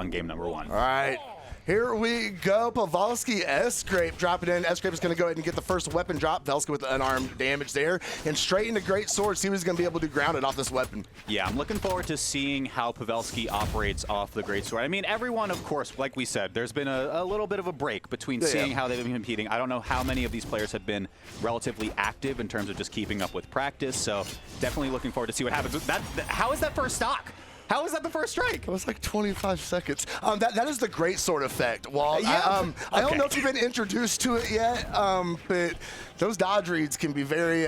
on game number 1. All right. Here we go. Pavelski, Sgrape dropping in. Sgrape is going to go ahead and get the first weapon drop. Pavelski with the unarmed damage there. And straight into great sword. See who's going to be able to ground it off this weapon. Yeah, I'm looking forward to seeing how Pavelski operates off the great sword. I mean, everyone, of course, like we said, there's been a little bit of a break between seeing how they've been competing. I don't know how many of these players have been relatively active in terms of just keeping up with practice. So definitely looking forward to see what happens. How is that first stock? How is that the first strike? It was like 25 seconds. That is the great sword effect. Well, yeah. I don't know if you've been introduced to it yet, but those dodge reads can be very...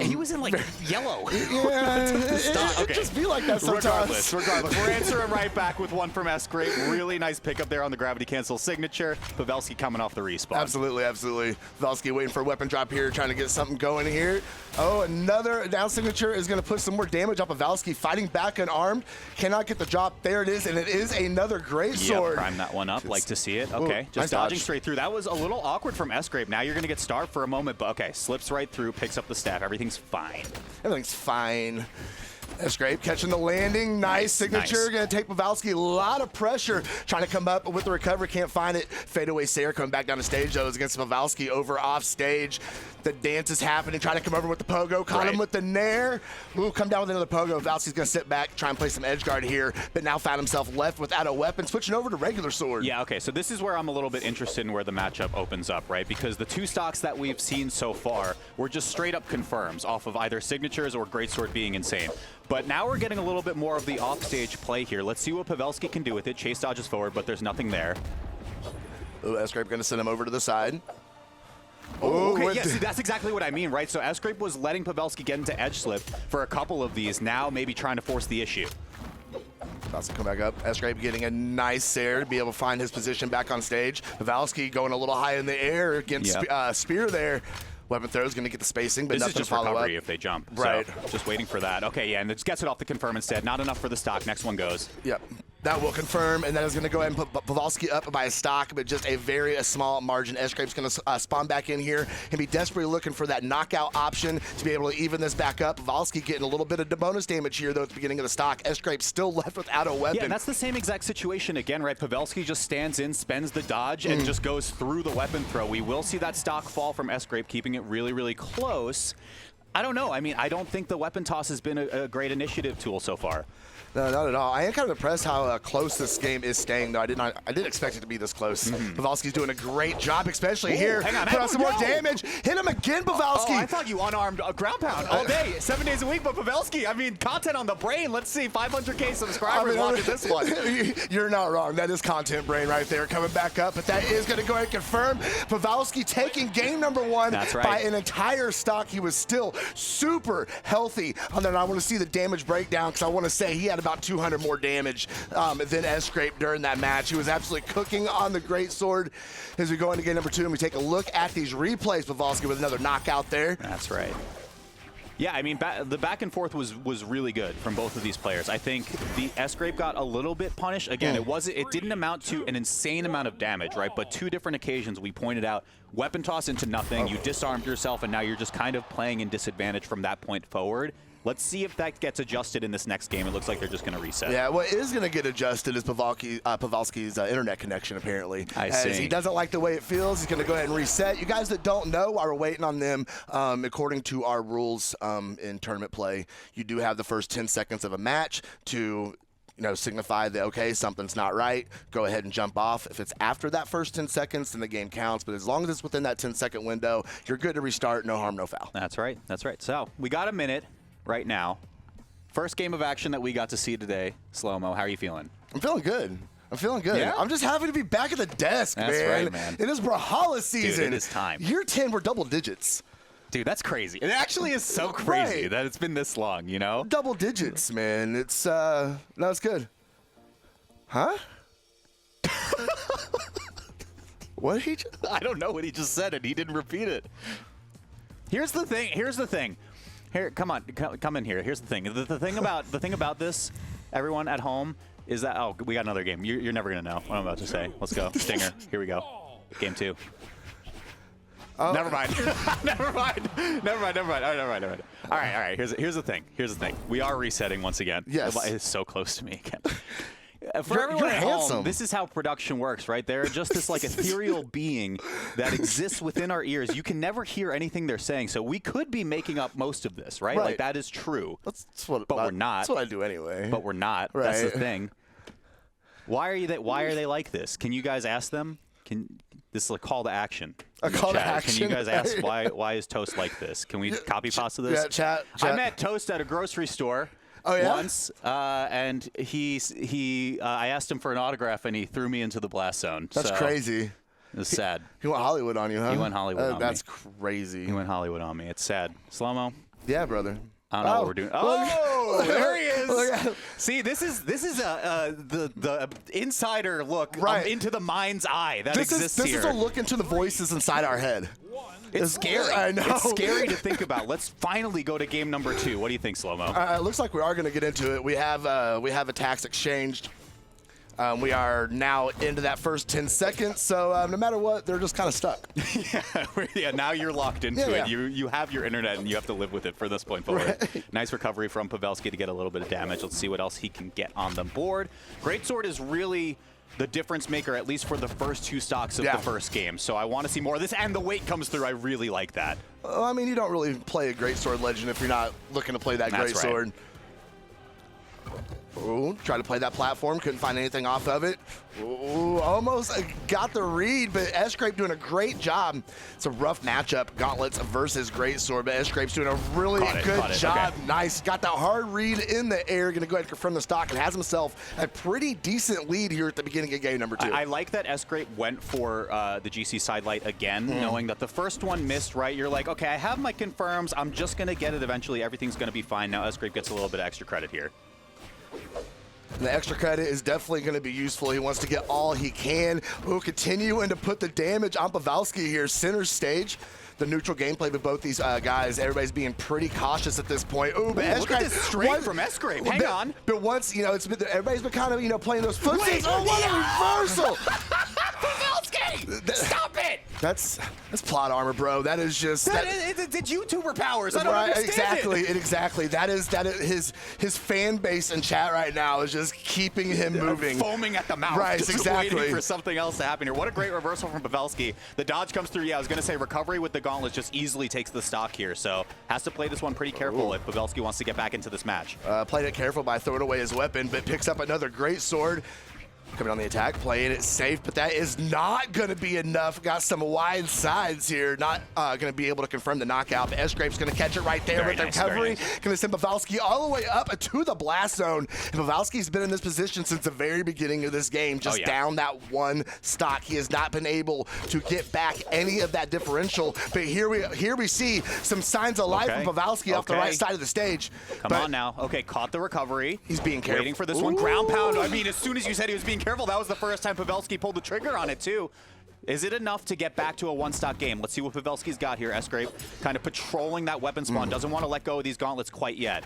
he was in like yellow. Yeah, it just be like that sometimes. Regardless. We're answering right back with one from Sgrape. Really nice pickup there on the gravity cancel signature. Pavelski coming off the respawn. Absolutely, absolutely. Pavelski waiting for a weapon drop here, trying to get something going here. Oh, another down signature is going to put some more damage on Pavelski, fighting back unarmed. Cannot get the drop. There it is, and it is another great sword. Prime that one up. Like to see it. Okay, just dodging straight through. That was a little awkward from Sgrape. Now you're going to get starved for a moment, but okay, slips right through, picks up the staff. Everything's fine. Everything's fine. Sgrape catching the landing. Nice signature. Going to take Pavelski. A lot of pressure. Trying to come up with the recovery. Can't find it. Fadeaway Sayer coming back down the stage, though, is against Pavelski over off stage. The dance is happening. Trying to come over with the pogo. Caught him with the nair. Ooh, come down with another pogo. Pavelski's going to sit back, try and play some edge guard here, but now found himself left without a weapon, switching over to regular sword. Yeah, okay, so this is where I'm a little bit interested in where the matchup opens up, right? Because the two stocks that we've seen so far were just straight up confirms off of either signatures or greatsword being insane. But now we're getting a little bit more of the offstage play here. Let's see what Pavelski can do with it. Chase dodges forward, but there's nothing there. Ooh, Sgrape going to send him over to the side. Oh, okay, yeah, see, that's exactly what I mean, right? So Sgrape was letting Pavelski get into edge slip for a couple of these, now maybe trying to force the issue. About to come back up. Sgrape getting a nice Sayer to be able to find his position back on stage. Pavelski going a little high in the air against Spear there. Weapon throw is going to get the spacing, but nothing to follow up. This is just recovery if they jump. Right. So just waiting for that. Okay, yeah, and it gets it off the confirm instead. Not enough for the stock. Next one goes. Yep. That will confirm, and that is going to go ahead and put Pavelski up by a stock, but just a very small margin. Sgrape's going to spawn back in here and be desperately looking for that knockout option to be able to even this back up. Pavelski getting a little bit of bonus damage here, though, at the beginning of the stock. Sgrape still left without a weapon. Yeah, that's the same exact situation again, right? Pavelski just stands in, spends the dodge, and just goes through the weapon throw. We will see that stock fall from Sgrape, keeping it really, really close. I don't know. I mean, I don't think the weapon toss has been a great initiative tool so far. No, not at all. I am kind of impressed how close this game is staying, though. I didn't expect it to be this close. Pavelski's doing a great job, especially here. Hang on, put on some more damage. Hit him again, Pavelski. Oh, I thought you unarmed a ground pound all day, 7 days a week, but Pavelski, I mean, content on the brain. Let's see, 500K subscribers watching this one. You're not wrong. That is content brain right there coming back up, but that is going to go ahead and confirm Pavelski taking game number 1 by an entire stock. He was still super healthy. And then I want to see the damage breakdown because I want to say he had about 200 more damage than Sgrape during that match. He was absolutely cooking on the greatsword. As we go into game number 2 and we take a look at these replays, Pavelski with another knockout there. That's right. Yeah, I mean, the back and forth was really good from both of these players. I think the Sgrape got a little bit punished. Again, it didn't amount to an insane amount of damage, right? But 2 different occasions we pointed out, weapon toss into nothing, you disarmed yourself, and now you're just kind of playing in disadvantage from that point forward. Let's see if that gets adjusted in this next game. It looks like they're just going to reset. Yeah, what is going to get adjusted is Pavelski's internet connection, apparently. I see. As he doesn't like the way it feels, he's going to go ahead and reset. You guys that don't know are waiting on them. According to our rules in tournament play, you do have the first 10 seconds of a match to signify that, okay, something's not right, go ahead and jump off. If it's after that first 10 seconds, then the game counts. But as long as it's within that 10-second window, you're good to restart, no harm, no foul. That's right. That's right. So we got a minute right now. First game of action that we got to see today. Slow-mo, how are you feeling? I'm feeling good. I'm feeling good. Yeah? I'm just happy to be back at the desk, man. That's right, man. It is Brawlhalla season. Dude, it is time. Year 10, we're double digits. Dude, that's crazy. It actually is so crazy that it's been this long, you know? Double digits, man. It's, no, it's good. Huh? What did he just? I don't know what he just said, and he didn't repeat it. Here's the thing. Here's the thing. Here, come on, come in here. Here's the thing. The thing about this, everyone at home, is that we got another game. You're never gonna know what I'm about to say. Let's go, Stinger. Here we go. Game 2. Never mind. Never mind. Never mind. All right. Here's the thing. We are resetting once again. Yes. It's so close to me again. For everyone at home, this is how production works, right? They're just this like ethereal being that exists within our ears. You can never hear anything they're saying, so we could be making up most of this, right? Like that is true. But we're not. That's what I do anyway. But we're not. Right. That's the thing. Why are they like this? Can you guys ask them? This is a call to action. A call to action. Can you guys ask why is Toast like this? Can we copy pasta this? Yeah, chat. I met Toast at a grocery store. Oh, yeah? Once, and I asked him for an autograph, and he threw me into the blast zone. That's crazy. It was sad. He went Hollywood on you, huh? He went Hollywood on me. That's crazy. He went Hollywood on me. It's sad. Slow-mo? Yeah, brother. I don't know what we're doing. Oh, there he is. See, this is the insider look into the mind's eye that exists here. This is a look into the voices inside our head. It's scary. I know. It's scary to think about. Let's finally go to game number 2. What do you think, Slow-mo? It looks like we are going to get into it. We have attacks exchanged. We are now into that first 10 seconds, so no matter what, they're just kind of stuck. Yeah, now you're locked into it. You have your internet, and you have to live with it for this point forward. Right. Nice recovery from Pavelski to get a little bit of damage. Let's see what else he can get on the board. Greatsword is really the difference maker, at least for the first 2 stocks of the first game. So I want to see more of this, and the weight comes through. I really like that. I mean, you don't really play a Greatsword Legend if you're not looking to play that Greatsword. Right. Ooh, try to play that platform, couldn't find anything off of it. Ooh, almost got the read, but Sgrape doing a great job. It's a rough matchup, Gauntlets versus Greatsword, but Sgrape's doing a really good job. Okay. Nice, got that hard read in the air, gonna go ahead and confirm the stock, and has himself a pretty decent lead here at the beginning of game number 2. I like that Sgrape went for the GC sidelight again, knowing that the first one missed, right? You're like, okay, I have my confirms, I'm just gonna get it eventually, everything's gonna be fine. Now Sgrape gets a little bit of extra credit here. The extra credit is definitely going to be useful. He wants to get all he can. Ooh, continuing to put the damage on Pavelski here. Center stage. The neutral gameplay with both these guys. Everybody's being pretty cautious at this point. Ooh, but look at this straight from Sgrape. Hang on. But once, it's been, everybody's been kind of, playing those footsies. Oh, what a reversal! Pavelski! Stop it! That's plot armor, bro. That is just it's YouTuber powers. I don't understand Exactly. That is his fan base in chat right now is just keeping him moving, foaming at the mouth. Right, just waiting for something else to happen here. What a great reversal from Pavelski. The dodge comes through. Yeah, I was gonna say recovery with the gauntlet just easily takes the stock here. So has to play this one pretty careful if Pavelski wants to get back into this match. Played it careful by throwing away his weapon, but picks up another great sword. Coming on the attack, playing it safe, but that is not going to be enough. Got some wide sides here. Not going to be able to confirm the knockout, but Sgrape's going to catch it right there with the recovery. Going to send Pavelski all the way up to the blast zone. And Pavelski's been in this position since the very beginning of this game, just down that one stock. He has not been able to get back any of that differential, but here we see some signs of life from Pavelski off the right side of the stage. Come on now. Okay, caught the recovery. He's being careful. Waiting for this one. Ground pound. I mean, as soon as you said he was being careful, that was the first time Pavelski pulled the trigger on it too. Is it enough to get back to a 1-stock game? Let's see what Pavelski's got here. Sgrape kind of patrolling that weapon spawn. Doesn't want to let go of these gauntlets quite yet.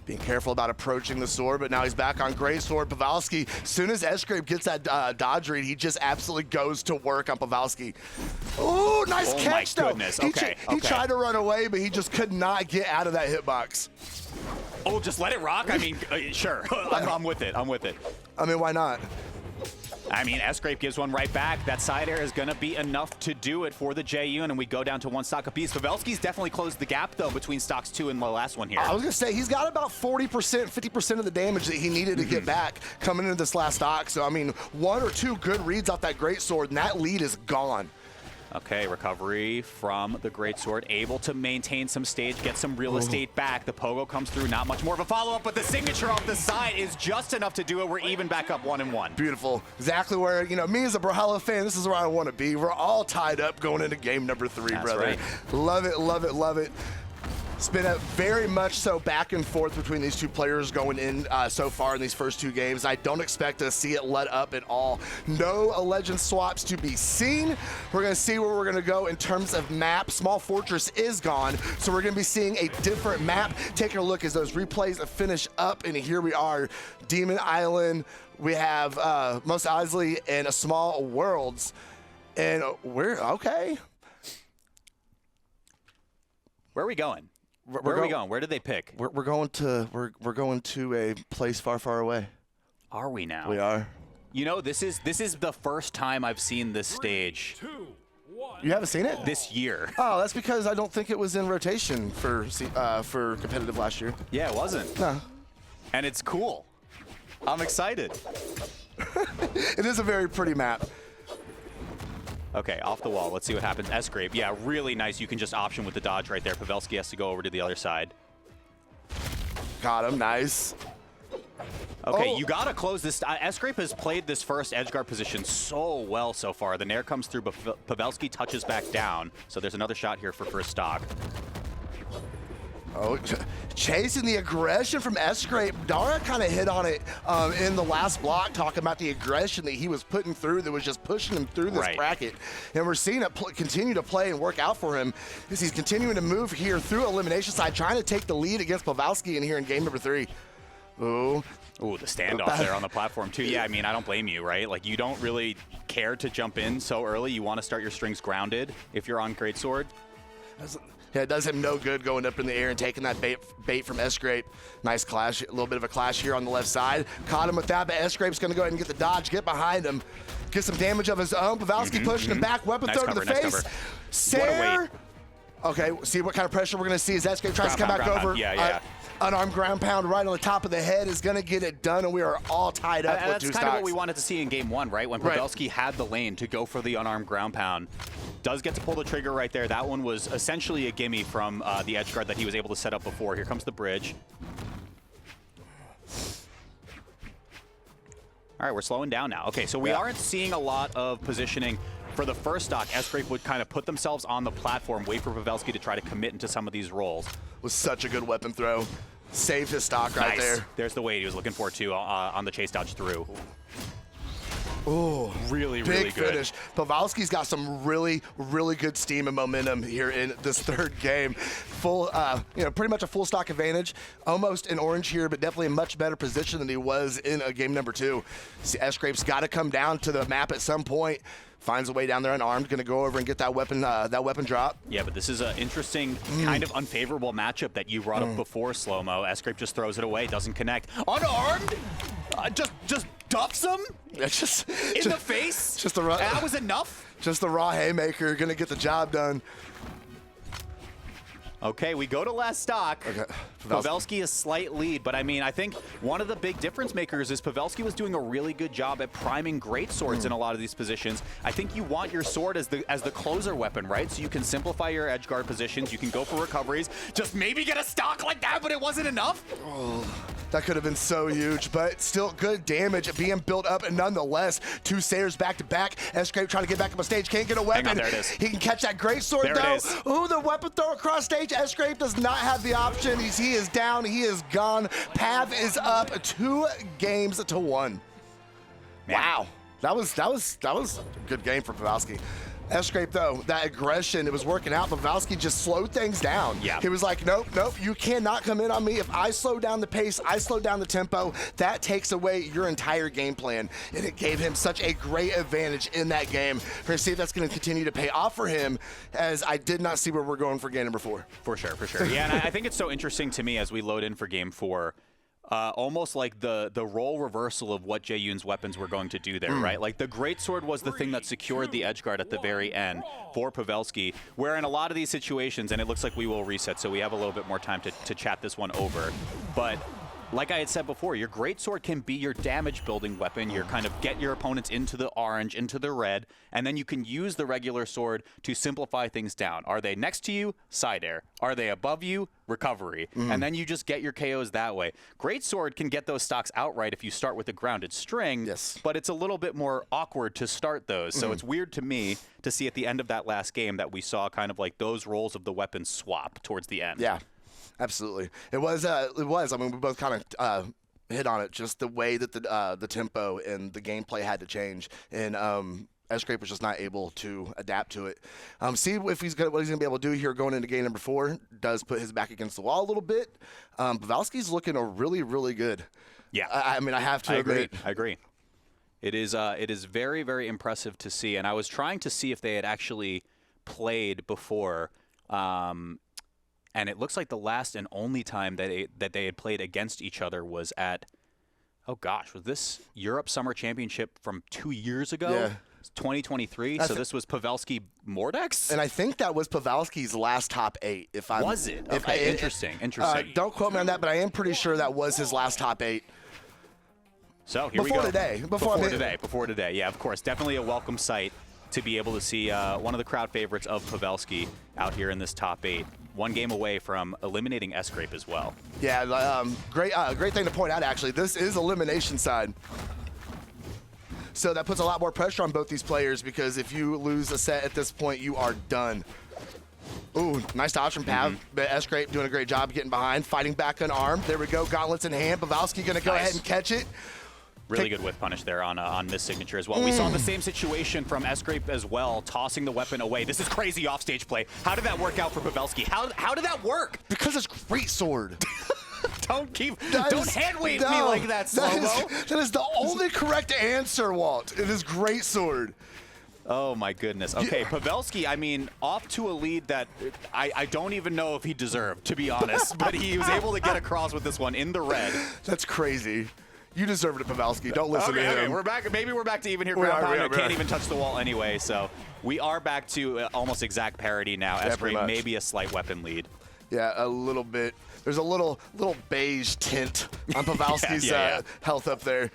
Being careful about approaching the sword, but now he's back on Greatsword. Pavelski, as soon as Sgrape gets that dodge read, he just absolutely goes to work on Pavelski. Ooh, nice catch, though. He tried to run away, but he just could not get out of that hitbox. Oh, just let it rock? I mean, sure. I'm with it. I'm with it. I mean, why not? I mean, Sgrape gives one right back. That side air is going to be enough to do it for the JU, and we go down to 1 stock apiece. Pavelski's definitely closed the gap, though, between stocks 2 and the last one here. I was going to say, he's got about 40%, 50% of the damage that he needed to get back coming into this last stock. So, I mean, 1 or 2 good reads off that Greatsword, and that lead is gone. Okay, recovery from the Greatsword, able to maintain some stage, get some real estate back. The pogo comes through, not much more of a follow-up, but the signature off the side is just enough to do it. We're even back up 1-1. Beautiful. Exactly where, me as a Brawlhalla fan, this is where I want to be. We're all tied up going into game number 3, That's brother. Right. Love it, love it, love it. It's been a very much so back and forth between these two players going in so far in these first 2 games. I don't expect to see it let up at all. No legend swaps to be seen. We're going to see where we're going to go in terms of map. Small Fortress is gone, so we're going to be seeing a different map. Taking a look as those replays finish up, and here we are. Demon Island. We have Most Isley and a Small Worlds. And we're okay. Where are we going? Where are we going? Where did they pick? We're going to a place far, far away. Are we now? We are. You know, this is the first time I've seen this stage. 3, 2, 1. You haven't seen it? This year. Oh, that's because I don't think it was in rotation for competitive last year. Yeah, it wasn't. No. And it's cool. I'm excited. It is a very pretty map. Okay, off the wall. Let's see what happens. Sgrape. Yeah, really nice. You can just option with the dodge right there. Pavelski has to go over to the other side. Got him. Nice. Okay, you got to close this. Sgrape has played this first edge guard position so well so far. The nair comes through, but Pavelski touches back down. So there's another shot here for first stock. Oh, chasing the aggression from Sgrape. Dara kind of hit on it in the last block, talking about the aggression that he was putting through that was just pushing him through this bracket. And we're seeing it continue to play and work out for him as he's continuing to move here through elimination side, trying to take the lead against Pavelski in here in game number 3. Ooh. Ooh, the standoff there on the platform, too. Yeah, I mean, I don't blame you, right? Like, you don't really care to jump in so early. You want to start your strings grounded if you're on Greatsword. Yeah, it does him no good going up in the air and taking that bait from Sgrape. Nice clash, a little bit of a clash here on the left side. Caught him with that, but Sgrape's going to go ahead and get the dodge, get behind him, get some damage of his own. Pavelski pushing him back, weapon throw to the face. Sair. Okay, see what kind of pressure we're going to see as Sgrape tries to come back over. Yeah. Unarmed ground pound right on the top of the head is going to get it done, and we are all tied up with 2 stocks. That's kind of what we wanted to see in game 1, right? When Pavelski had the lane to go for the unarmed ground pound. Does get to pull the trigger right there. That one was essentially a gimme from the edge guard that he was able to set up before. Here comes the bridge. All right, we're slowing down now. Okay, so we aren't seeing a lot of positioning. For the first stock, Sgrape would kind of put themselves on the platform, wait for Pavelski to try to commit into some of these roles. Was such a good weapon throw. Saved his stock right there. There's the weight he was looking for, too, on the chase dodge through. Oh, really good. Big finish. Pavelski's got some really, really good steam and momentum here in this 3rd game. Full, pretty much a full stock advantage. Almost in orange here, but definitely a much better position than he was in game number 2. Sgrape's got to come down to the map at some point. Finds a way down there unarmed, going to go over and get that weapon drop. Yeah, but this is an interesting, kind of unfavorable matchup that you brought up before, Slow-Mo. Sgrape just throws it away, doesn't connect. Unarmed? Just ducks him? Just in the face? Just the that was enough? Just the raw haymaker, going to get the job done. Okay, we go to last stock. Okay. Pavelski is slight lead, but I mean, I think one of the big difference makers is Pavelski was doing a really good job at priming great swords in a lot of these positions. I think you want your sword as the closer weapon, right? So you can simplify your edge guard positions, you can go for recoveries, just maybe get a stock like that, but it wasn't enough. Oh, that could have been so huge, but still good damage being built up, and nonetheless, 2 Sairs back to back. Sgrape trying to get back up on stage, can't get a weapon. Hang on, there it is. He can catch that great sword though. Ooh, the weapon throw across stage. Sgrape does not have the option. He is down. He is gone. Pav is up 2 games to 1. Man. Wow, that was a good game for Pavelski. Sgrape, though, that aggression, it was working out. Pavelski just slowed things down. Yeah. He was like, nope, you cannot come in on me. If I slow down the pace, I slow down the tempo, that takes away your entire game plan. And it gave him such a great advantage in that game. We're going to see if that's going to continue to pay off for him, as I did not see where we're going for game number 4. For sure. Yeah, and I think it's so interesting to me as we load in for game 4. Almost like the role reversal of what Jae-Yoon's weapons were going to do there, right? Like the greatsword was the thing that secured the edge guard at the very end for Pavelski, where in a lot of these situations, and it looks like we will reset, so we have a little bit more time to chat this one over, but like I had said before, your greatsword can be your damage building weapon. You're kind of get your opponents into the orange, into the red, and then you can use the regular sword to simplify things down. Are they next to you? Side air. Are they above you? Recovery. And then you just get your KOs that way. Greatsword can get those stocks outright if you start with a grounded string, but it's a little bit more awkward to start those. So it's weird to me to see at the end of that last game that we saw kind of like those roles of the weapons swap towards the end. Yeah. Absolutely. It was. I mean, we both kind of hit on it, just the way that the tempo and the gameplay had to change. And Sgrape was just not able to adapt to it. See if what he's going to be able to do here going into game number 4. Does put his back against the wall a little bit. Pavelski's looking really, really good. Yeah. I mean, I have to admit. I agree. It is very, very impressive to see. And I was trying to see if they had actually played before. And it looks like the last and only time that they had played against each other was at Oh gosh, was this Europe Summer Championship from 2 years ago? Yeah. 2023, so this was Pavelski Mordex? And I think that was Pavelski's last top 8. Was it? Okay, interesting. Don't quote me on that, but I am pretty sure that was his last top 8. So here we go. Before today. Yeah, of course. Definitely a welcome sight to be able to see one of the crowd favorites of Pavelski out here in this top 8. 1 game away from eliminating Sgrape as well. Yeah, great thing to point out, actually. This is elimination side. So that puts a lot more pressure on both these players because if you lose a set at this point, you are done. Ooh, nice dodge from Pav. Sgrape doing a great job getting behind, fighting back unarmed. There we go, gauntlets in hand. Pavelski going to go ahead and catch it. Really good whiff punish there on this signature as well. We saw the same situation from Sgrape as well, tossing the weapon away. This is crazy offstage play. How did that work out for Pavelski? How did that work? Because it's great sword. Don't hand wave me like that, Slow-Mo. That is the only correct answer, Walt. It is great sword. Oh my goodness. Okay, Pavelski, I mean, off to a lead that I don't even know if he deserved, to be honest, but he was able to get across with this one in the red. That's crazy. You deserve it, Pavelski. Don't listen to him. Okay, we're back. Maybe we're back to even here. Ground pound. Can't even touch the wall anyway, so we are back to almost exact parity now. Sgrape maybe a slight weapon lead. Yeah, a little bit. There's a little beige tint on Pavelski's health up there.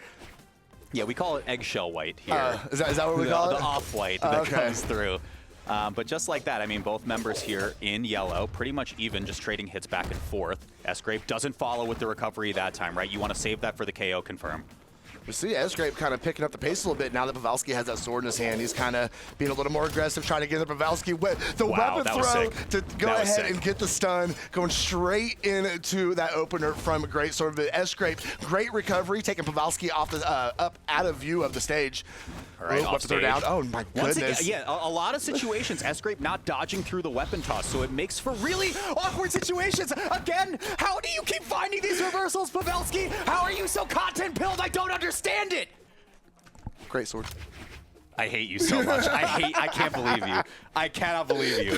Yeah, we call it eggshell white here. Is that what we call it? The off-white that comes through. But just like that, I mean, both members here in yellow, pretty much even, just trading hits back and forth. Sgrape doesn't follow with the recovery that time, right? You want to save that for the KO confirm. We see Sgrape kind of picking up the pace a little bit now that Pavelski has that sword in his hand. He's kind of being a little more aggressive, trying to get the Pavelski the weapon throw to go ahead and get the stun, going straight into that opener from great sword. But Sgrape, great recovery, taking Pavelski off the up out of view of the stage. All right, off stage. Down. Oh my goodness! Again, a lot of situations, Sgrape not dodging through the weapon toss, so it makes for really awkward situations. Again, how do you keep finding these reversals, Pavelski? How are you so content-pilled? I don't understand it. Great sword. I hate you so much. I can't believe you. I cannot believe you.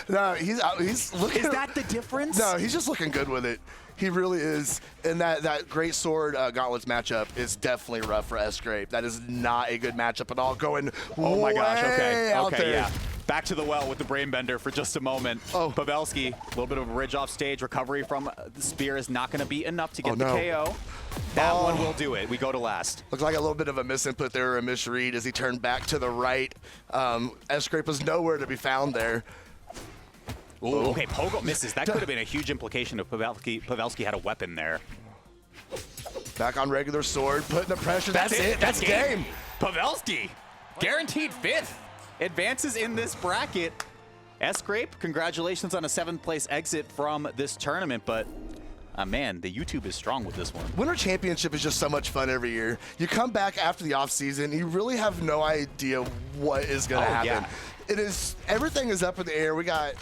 No, he's looking. Is that the difference? No, he's just looking good with it. He really is. And that great sword gauntlets matchup is definitely rough for Sgrape. That is not a good matchup at all. Going oh my gosh, okay, there. Yeah. Back to the well with the brain bender for just a moment. Pavelski, a little bit of a bridge off stage. Recovery from the spear is not going to be enough to get the KO. That one will do it. We go to last. Looks like a little bit of a misinput there, a misread as he turned back to the right. Sgrape was nowhere to be found there. Ooh, okay, Pogo misses. That could have been a huge implication if Pavelski had a weapon there. Back on regular sword, putting the pressure. That's it. That's game. Pavelski, guaranteed 5th. Advances in this bracket. Sgrape, congratulations on a 7th place exit from this tournament, but man, the YouTube is strong with this one. Winter Championship is just so much fun every year. You come back after the off season, you really have no idea what is going to happen. Yeah. Everything is up in the air. We got